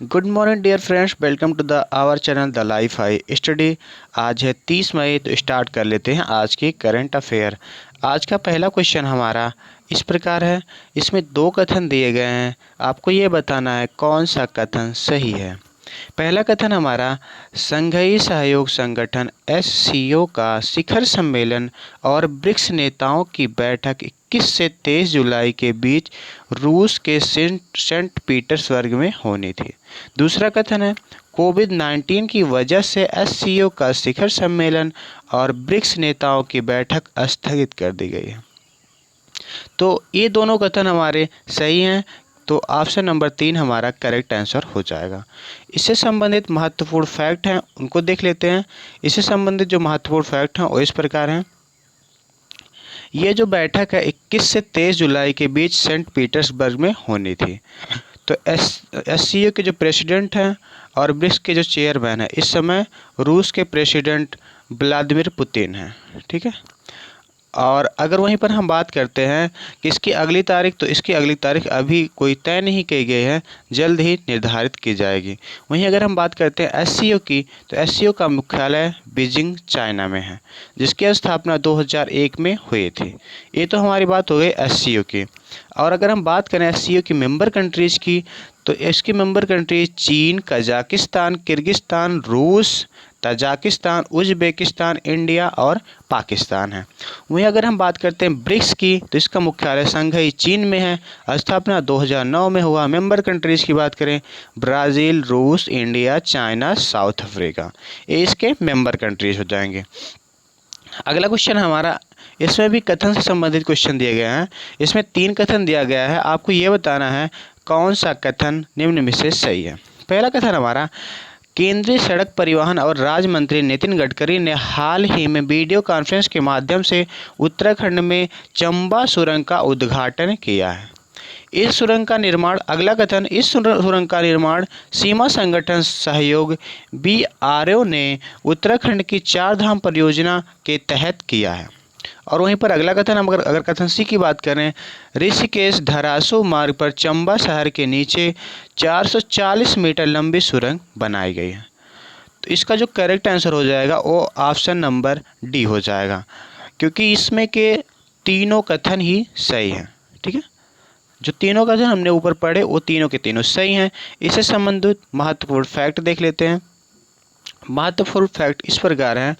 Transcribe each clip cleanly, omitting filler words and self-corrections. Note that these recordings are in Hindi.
Good morning dear friends, welcome to the our channel the life I study. आज है 30 मई, तो स्टार्ट कर लेते हैं आज की करंट अफेयर। आज का पहला क्वेश्चन हमारा इस प्रकार है। इसमें दो कथन दिए गए हैं, आपको ये बताना है कौन सा कथन सही है। पहला कथन हमारा, संघीय सहयोग संगठन एससीओ का शिखर सम्मेलन और ब्रिक्स नेताओं की बैठक 21 से 23 जुलाई के बीच रूस के सेंट पीटर्सबर्ग में होनी थी। दूसरा कथन है, कोविड-19 की वजह से एससीओ का शिखर सम्मेलन और ब्रिक्स नेताओं की बैठक स्थगित कर दी गई है। तो ये दोनों कथन हमारे सही हैं, तो ऑप्शन नंबर 3 हमारा करेक्ट आंसर हो जाएगा। इससे संबंधित महत्वपूर्ण फैक्ट हैं, उनको देख लेते हैं। इससे संबंधित जो महत्वपूर्ण फैक्ट हैं वो इस प्रकार हैं। ये जो बैठक है 21 से 23 जुलाई के बीच सेंट पीटर्सबर्ग में होनी थी। तो एससीओ के जो प्रेसिडेंट हैं और ब्रिक्स के जो चेयरमैन हैं इस समय रूस के प्रेसिडेंट व्लादिमीर पुतिन हैं, ठीक है। और अगर वहीं पर हम बात करते हैं कि इसकी अगली तारीख, तो इसकी अगली तारीख अभी कोई तय नहीं की गई है, जल्द ही निर्धारित की जाएगी। वहीं अगर हम बात करते हैं एससीओ की, तो एससीओ का मुख्यालय बीजिंग चाइना में है, जिसकी स्थापना 2001 में हुई थी। ये तो हमारी बात हो गई एससीओ की। और अगर हम बात करें एससीओ की मेंबर कंट्रीज़ की, तो इसकी मेंबर कंट्रीज चीन, कजाकिस्तान, किर्गिस्तान, रूस, तजाकिस्तान, उज़्बेकिस्तान, इंडिया और पाकिस्तान है। वहीं अगर हम बात करते हैं ब्रिक्स की, तो इसका मुख्यालय संघई चीन में है, स्थापना 2009 में हुआ। मेंबर कंट्रीज़ की बात करें, ब्राज़ील, रूस, इंडिया, चाइना, साउथ अफ्रीका, ये इसके मेंबर कंट्रीज हो जाएंगे। अगला क्वेश्चन हमारा, इसमें भी कथन से संबंधित क्वेश्चन दिए गए हैं। इसमें 3 कथन दिया गया है, आपको ये बताना है कौन सा कथन निम्न में से सही है। पहला कथन हमारा, केंद्रीय सड़क परिवहन और राज्य मंत्री नितिन गडकरी ने हाल ही में वीडियो कॉन्फ्रेंस के माध्यम से उत्तराखंड में चंबा सुरंग का उद्घाटन किया है। इस सुरंग का निर्माण, अगला कथन, इस सुरंग का निर्माण सीमा संगठन सहयोग बीआरओ ने उत्तराखंड की चार धाम परियोजना के तहत किया है। और वहीं पर अगला कथन, हम अगर कथन सी की बात करें, ऋषिकेश धरासू मार्ग पर चंबा शहर के नीचे 440 मीटर लंबी सुरंग बनाई गई है। तो इसका जो करेक्ट आंसर हो जाएगा वो ऑप्शन नंबर डी हो जाएगा, क्योंकि इसमें के तीनों कथन ही सही हैं, ठीक है। जो तीनों कथन हमने ऊपर पढ़े वो तीनों के तीनों सही हैं। इससे संबंधित महत्वपूर्ण फैक्ट देख लेते हैं। महत्वपूर्ण फैक्ट इस प्रकार हैं,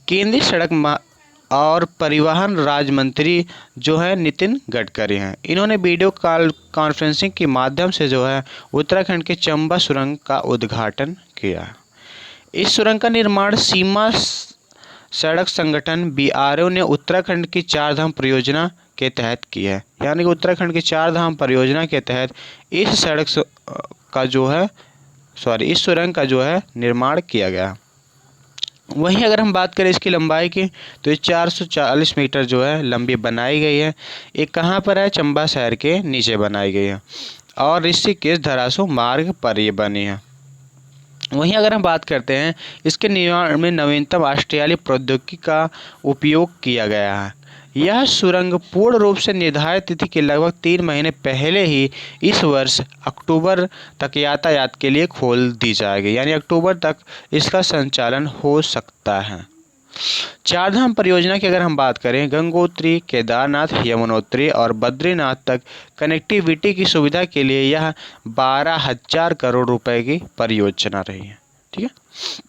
केंद्रीय सड़क और परिवहन राज्य मंत्री जो है नितिन गडकरी हैं, इन्होंने वीडियो कॉन्फ्रेंसिंग के माध्यम से जो है उत्तराखंड के चंबा सुरंग का उद्घाटन किया। इस सुरंग का निर्माण सीमा सड़क संगठन बीआरओ ने उत्तराखंड की चार धाम परियोजना के तहत की है। यानी कि उत्तराखंड की चार धाम परियोजना के तहत इस इस सुरंग का जो है निर्माण किया गया। वहीं अगर हम बात करें इसकी लंबाई की, तो ये 440 मीटर जो है लंबी बनाई गई है। ये कहाँ पर है? चंबा शहर के नीचे बनाई गई है और ऋषिकेश धरासू मार्ग पर ये बनी है। वहीं अगर हम बात करते हैं, इसके निर्माण में नवीनतम ऑस्ट्रेलियाई प्रौद्योगिकी का उपयोग किया गया है। यह सुरंग पूर्ण रूप से निर्धारित तिथि के लगभग 3 महीने पहले ही इस वर्ष अक्टूबर तक यातायात के लिए खोल दी जाएगी। यानी अक्टूबर तक इसका संचालन हो सकता है। चारधाम परियोजना की अगर हम बात करें, गंगोत्री, केदारनाथ, यमुनोत्री और बद्रीनाथ तक कनेक्टिविटी की सुविधा के लिए यह 12,000 करोड़ रुपए की परियोजना रही है, ठीक है।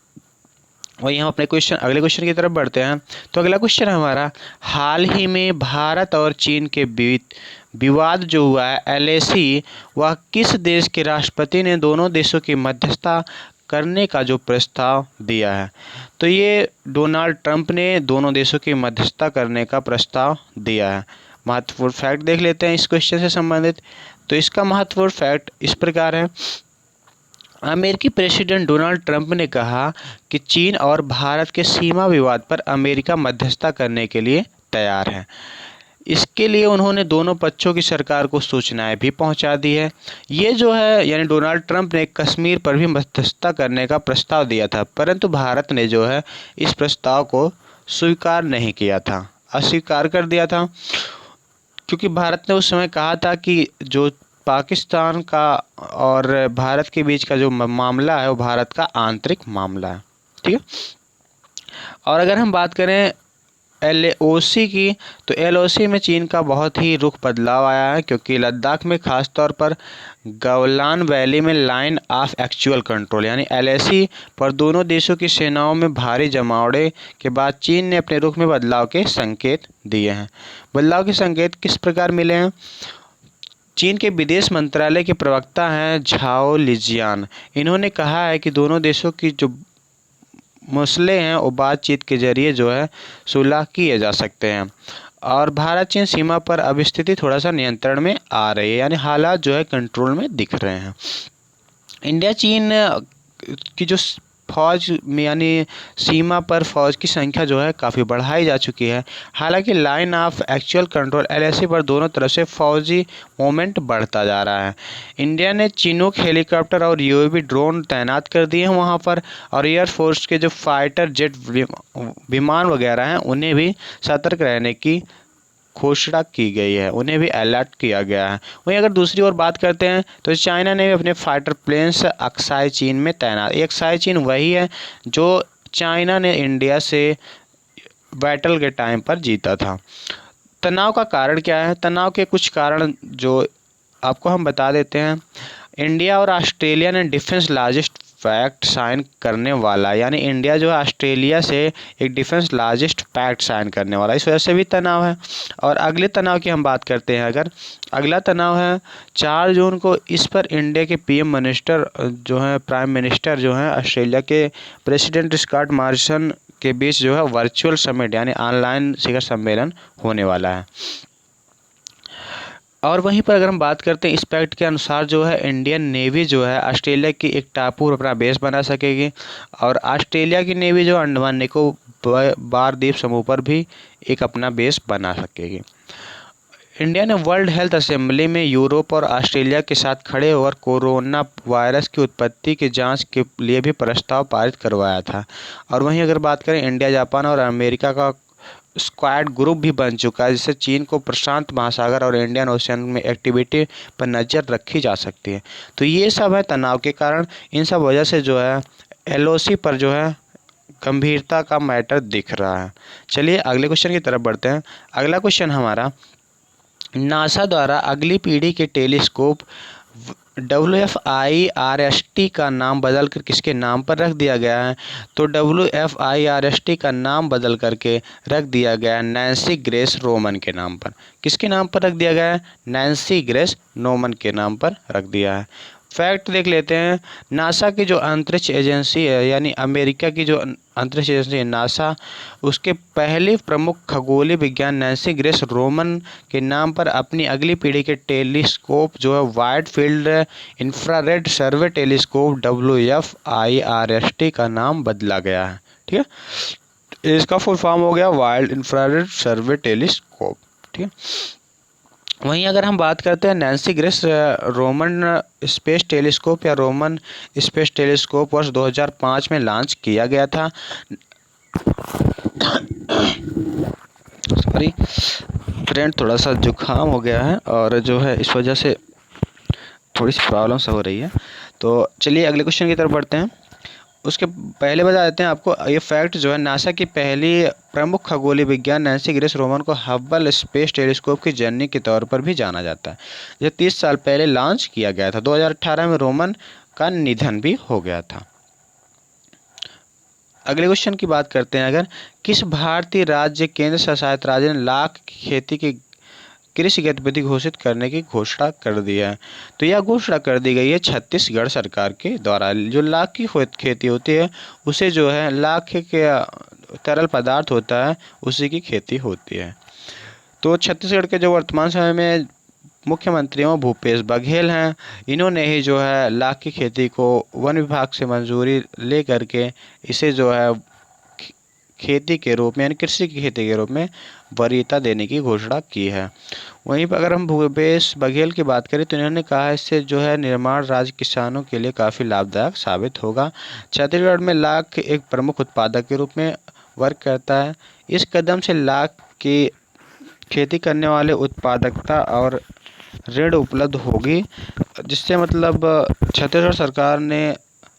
वही हम अपने अगले क्वेश्चन की तरफ बढ़ते हैं। तो अगला क्वेश्चन हमारा, हाल ही में भारत और चीन के बीच विवाद जो हुआ है एलएसी, वह किस देश के राष्ट्रपति ने दोनों देशों की मध्यस्थता करने का जो प्रस्ताव दिया है? तो ये डोनाल्ड ट्रंप ने दोनों देशों की मध्यस्थता करने का प्रस्ताव दिया है। महत्वपूर्ण फैक्ट देख लेते हैं इस क्वेश्चन से संबंधित। तो इसका महत्वपूर्ण फैक्ट इस प्रकार है, अमेरिकी प्रेसिडेंट डोनाल्ड ट्रंप ने कहा कि चीन और भारत के सीमा विवाद पर अमेरिका मध्यस्थता करने के लिए तैयार है। इसके लिए उन्होंने दोनों पक्षों की सरकार को सूचनाएं भी पहुंचा दी है। ये जो है, यानी डोनाल्ड ट्रंप ने कश्मीर पर भी मध्यस्थता करने का प्रस्ताव दिया था, परंतु भारत ने जो है इस प्रस्ताव को स्वीकार नहीं किया था, अस्वीकार कर दिया था, क्योंकि भारत ने उस समय कहा था कि जो पाकिस्तान का और भारत के बीच का जो मामला है वो भारत का आंतरिक मामला है। ठीक है। और अगर हम बात करें LOC की, तो LOC में चीन का बहुत ही रुख बदलाव आया है, क्योंकि लद्दाख में खास तौर पर गलवान वैली में लाइन ऑफ एक्चुअल कंट्रोल यानी LAC पर दोनों देशों की सेनाओं में भारी जमावड़े के बाद चीन ने अपने रुख में बदलाव के संकेत दिए हैं। बदलाव के संकेत किस प्रकार मिले हैं? चीन के विदेश मंत्रालय के प्रवक्ता हैं झाओ लिजियान। इन्होंने कहा है कि दोनों देशों की जो मसले हैं वो बातचीत के जरिए जो है सुलह किए जा सकते हैं। और भारत चीन सीमा पर अब स्थिति थोड़ा सा नियंत्रण में आ रही है, यानी हालात जो है कंट्रोल में दिख रहे हैं। इंडिया चीन की जो फौज में यानी सीमा पर फौज की संख्या जो है काफ़ी बढ़ाई जा चुकी है। हालांकि line of actual control LAC पर दोनों तरफ से फौजी मूवमेंट बढ़ता जा रहा है। इंडिया ने चिनूक हेलीकॉप्टर और UAV ड्रोन तैनात कर दिए हैं वहां पर, और एयरफोर्स के जो फाइटर जेट विमान वगैरह हैं उन्हें भी सतर्क रहने की घोषणा की गई है, उन्हें भी अलर्ट किया गया है। वहीं अगर दूसरी ओर बात करते हैं तो चाइना ने भी अपने फाइटर प्लेन्स अक्साई चीन में तैनात। अक्साई चीन वही है जो चाइना ने इंडिया से बैटल के टाइम पर जीता था। तनाव का कारण क्या है? तनाव के कुछ कारण जो आपको हम बता देते हैं। इंडिया और ऑस्ट्रेलिया ने डिफेंस लार्जेस्ट पैक्ट साइन करने वाला, यानी इंडिया जो है ऑस्ट्रेलिया से एक डिफेंस लार्जेस्ट पैक्ट साइन करने वाला, इस वजह से भी तनाव है। और अगले तनाव की हम बात करते हैं, अगर अगला तनाव है 4 जून को, इस पर इंडिया के PM मिनिस्टर जो हैं, प्राइम मिनिस्टर जो हैं ऑस्ट्रेलिया के प्रेसिडेंट स्कॉट मॉरिसन के बीच जो है वर्चुअल समिट यानी ऑनलाइन शिखर सम्मेलन होने वाला है। और वहीं पर अगर हम बात करते हैं इस पैक्ट के अनुसार जो है इंडियन नेवी जो है ऑस्ट्रेलिया की एक टापू पर अपना बेस बना सकेगी, और ऑस्ट्रेलिया की नेवी जो अंडमान निकोबार द्वीप समूह पर भी एक अपना बेस बना सकेगी। इंडिया ने वर्ल्ड हेल्थ असेंबली में यूरोप और ऑस्ट्रेलिया के साथ खड़े होकर कोरोना वायरस की उत्पत्ति की जांच के लिए भी प्रस्ताव पारित करवाया था। और वहीं अगर बात करें इंडिया, जापान और अमेरिका का स्क्वाड ग्रुप भी बन चुका है, जिससे चीन को प्रशांत महासागर और इंडियन ओशन में एक्टिविटी पर नज़र रखी जा सकती है। तो ये सब है तनाव के कारण। इन सब वजह से जो है LOC पर जो है गंभीरता का मैटर दिख रहा है। चलिए अगले क्वेश्चन की तरफ बढ़ते हैं। अगला क्वेश्चन हमारा, नासा द्वारा अगली पीढ़ी के टेलीस्कोप WFIRST का नाम बदलकर किसके नाम पर रख दिया गया है? तो WFIRST का नाम बदल करके रख दिया गया है नैन्सी ग्रेस रोमन के नाम पर। किसके नाम पर रख दिया गया है? नैन्सी ग्रेस रोमन के नाम पर रख दिया है। फैक्ट देख लेते हैं। नासा की जो अंतरिक्ष एजेंसी है, यानी अमेरिका की जो अंतरिक्ष एजेंसी है नासा, उसके पहले प्रमुख खगोलीय विज्ञान नैन्सी ग्रेस रोमन के नाम पर अपनी अगली पीढ़ी के टेलीस्कोप जो है वाइड फील्ड इंफ्रारेड सर्वे टेलीस्कोप WFIRST का नाम बदला गया है। ठीक है, इसका फुल फॉर्म हो गया वाइड इंफ्रारेड सर्वे टेलीस्कोप। ठीक है। वहीं अगर हम बात करते हैं Nancy grace Roman space telescope या रोमन स्पेस टेलीस्कोप वर्ष 2005 में लॉन्च किया गया था। सॉरी फ्रेंड, थोड़ा सा जुकाम हो गया है और जो है इस वजह से थोड़ी सी प्रॉब्लम सा हो रही है। तो चलिए अगले क्वेश्चन की तरफ बढ़ते हैं। उसके पहले बता देते हैं आपको ये फैक्ट जो है, नासा की पहली प्रमुख खगोलीय विज्ञान नैन्सी ग्रेस रोमन को हब्बल स्पेस टेलीस्कोप की जननी के तौर पर भी जाना जाता है। यह 30 साल पहले लॉन्च किया गया था। 2018 में रोमन का निधन भी हो गया था। अगले क्वेश्चन की बात करते हैं, अगर किस भारतीय राज्य केंद्र शासित राज्य ने लाख की खेती की कृषि गतिविधि घोषित करने की घोषणा कर दी है? तो यह घोषणा कर दी गई है छत्तीसगढ़ सरकार के द्वारा। जो लाख की खेती होती है उसे जो है लाख के तरल पदार्थ होता है उसी की खेती होती है। तो छत्तीसगढ़ के जो वर्तमान समय में मुख्यमंत्री भूपेश बघेल हैं, इन्होंने ही जो है लाख की खेती को वन विभाग से मंजूरी ले करके इसे जो है खेती के रूप में यानी कृषि की खेती के रूप में वरीयता देने की घोषणा की है। वहीं पर अगर हम भूपेश बघेल की बात करें तो इन्होंने कहा इससे जो है निर्माण राज्य किसानों के लिए काफ़ी लाभदायक साबित होगा। छत्तीसगढ़ में लाख एक प्रमुख उत्पादक के रूप में वर्क करता है। इस कदम से लाख की खेती करने वाले उत्पादकता और ऋण उपलब्ध होगी, जिससे मतलब छत्तीसगढ़ सरकार ने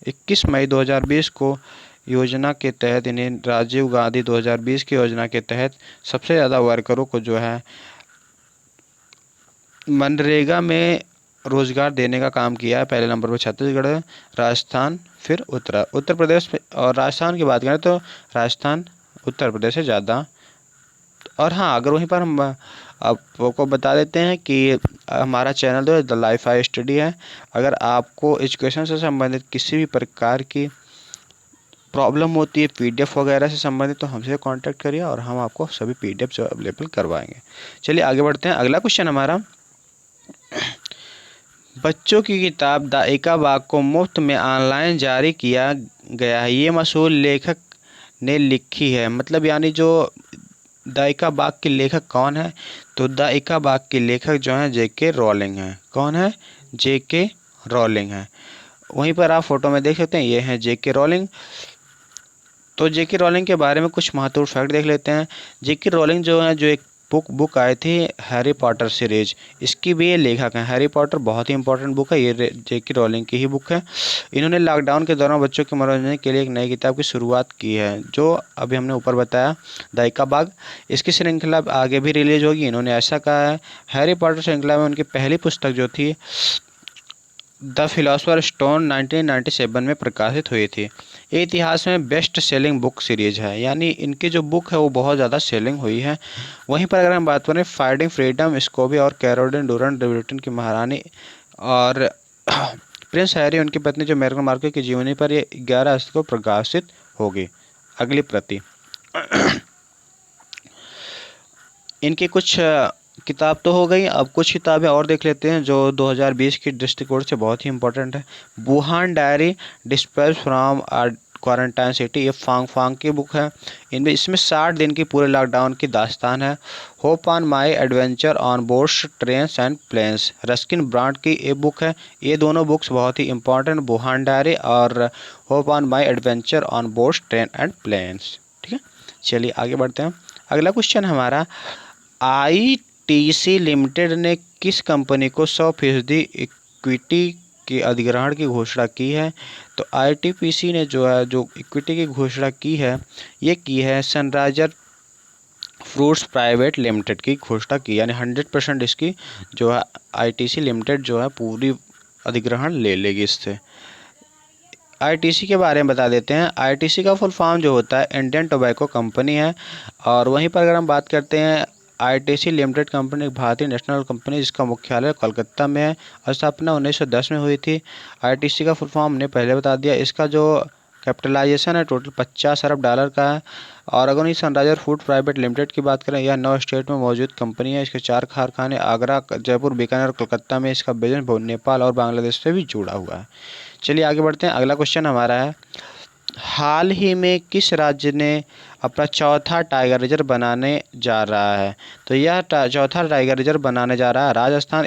21 मई 2020 को योजना के तहत इन्हें राजीव गांधी 2020 की योजना के तहत सबसे ज़्यादा वर्करों को जो है मनरेगा में रोजगार देने का काम किया है। पहले नंबर पर छत्तीसगढ़, राजस्थान, फिर उत्तर प्रदेश। और राजस्थान की बात करें तो राजस्थान उत्तर प्रदेश से ज़्यादा। और हाँ, अगर वहीं पर हम आपको बता देते हैं कि हमारा चैनल जो है द लाइफ आई स्टडी है। अगर आपको एजुकेशन से संबंधित किसी भी प्रकार की प्रॉब्लम होती है पीडीएफ वगैरह से संबंधित, तो हमसे कांटेक्ट करिए और हम आपको सभी पीडीएफ जो अवेलेबल करवाएंगे। चलिए आगे बढ़ते हैं। अगला क्वेश्चन हमारा, बच्चों की किताब द एका बाग को मुफ्त में ऑनलाइन जारी किया गया है, ये मशहूर लेखक ने लिखी है। मतलब यानी जो द एका बाग के लेखक कौन है, तो द एका बाग के लेखक जो हैं जेके रॉलिंग हैं। कौन है? जेके रॉलिंग है। वहीं पर आप फोटो में देख सकते हैं, ये हैं जेके रॉलिंग। तो जेके रॉलिंग के बारे में कुछ महत्वपूर्ण फैक्ट देख लेते हैं। जेके रॉलिंग जो है, जो एक बुक आई थी हैरी पॉटर सीरीज, इसकी भी ये लेखक हैं। हैरी पॉटर बहुत ही इंपॉर्टेंट बुक है, ये जेके रॉलिंग की ही बुक है। इन्होंने लॉकडाउन के दौरान बच्चों के मनोरंजन के लिए एक नई किताब की शुरुआत की है, जो अभी हमने ऊपर बताया द एका बाग। इसकी श्रृंखला आगे भी रिलीज होगी, इन्होंने ऐसा कहा है। हैरी पॉटर श्रृंखला में उनकी पहली पुस्तक जो थी द फिलोसोफर स्टोन 1997 में प्रकाशित हुई थी। ये इतिहास में बेस्ट सेलिंग बुक सीरीज है, यानी इनकी जो बुक है वो बहुत ज़्यादा सेलिंग हुई है। वहीं पर अगर हम बात करें फाइटिंग फ्रीडम, स्कोबी और कैरोलिन डूरन ब्रिटेन की महारानी, और प्रिंस हैरी उनकी पत्नी जो मेगन मार्कल की जीवनी पर ये 11 अगस्त को प्रकाशित होगी अगली प्रति। इनकी कुछ किताब तो हो गई, अब कुछ किताबें और देख लेते हैं जो 2020 की दृष्टिकोण से बहुत ही इंपॉर्टेंट है। Wuhan diary, dispatch from quarantine city, ये फांग की बुक है। इनमें इसमें 60 दिन की पूरे लॉकडाउन की दास्तान है। Hope on my adventure on boards trains and planes, Ruskin Bond की ये बुक है। ये दोनों बुक्स बहुत ही इंपॉर्टेंट, वुहान डायरी और hope on my adventure on boards train and planes. ठीक है, चलिए आगे बढ़ते हैं। अगला क्वेश्चन हमारा, आईटीसी लिमिटेड ने किस कंपनी को 100% इक्विटी के अधिग्रहण की घोषणा की है? तो आईटीपीसी ने जो है जो इक्विटी की घोषणा की है, ये की है सनराइजर फ्रूट्स प्राइवेट लिमिटेड की घोषणा की, यानी 100% इसकी जो है आईटीसी लिमिटेड जो है पूरी अधिग्रहण ले लेगी इससे। आईटीसी के बारे में बता देते हैं। आईटीसी का फुल फॉर्म जो होता है इंडियन टोबैको कंपनी है। और वहीं पर अगर हम बात करते हैं, आईटीसी लिमिटेड कंपनी एक भारतीय नेशनल कंपनी जिसका मुख्यालय कोलकाता में है और स्थापना 1910 में हुई थी। आईटीसी का फुल फॉर्म हमने पहले बता दिया। इसका जो कैपिटलाइजेशन है टोटल $50 अरब का है। और अगर इस सनराइजर फूड प्राइवेट लिमिटेड की बात करें, यह 9 स्टेट में मौजूद कंपनी है। इसके 4 कारखाने आगरा, जयपुर, बीकानेर और कोलकाता में। इसका बिजनेस नेपाल और बांग्लादेश से भी जुड़ा हुआ है। चलिए आगे बढ़ते हैं। अगला क्वेश्चन हमारा है, हाल ही में किस राज्य ने अपना चौथा टाइगर रिजर्व बनाने जा रहा है? तो यह चौथा टाइगर रिजर्व बनाने जा रहा है राजस्थान।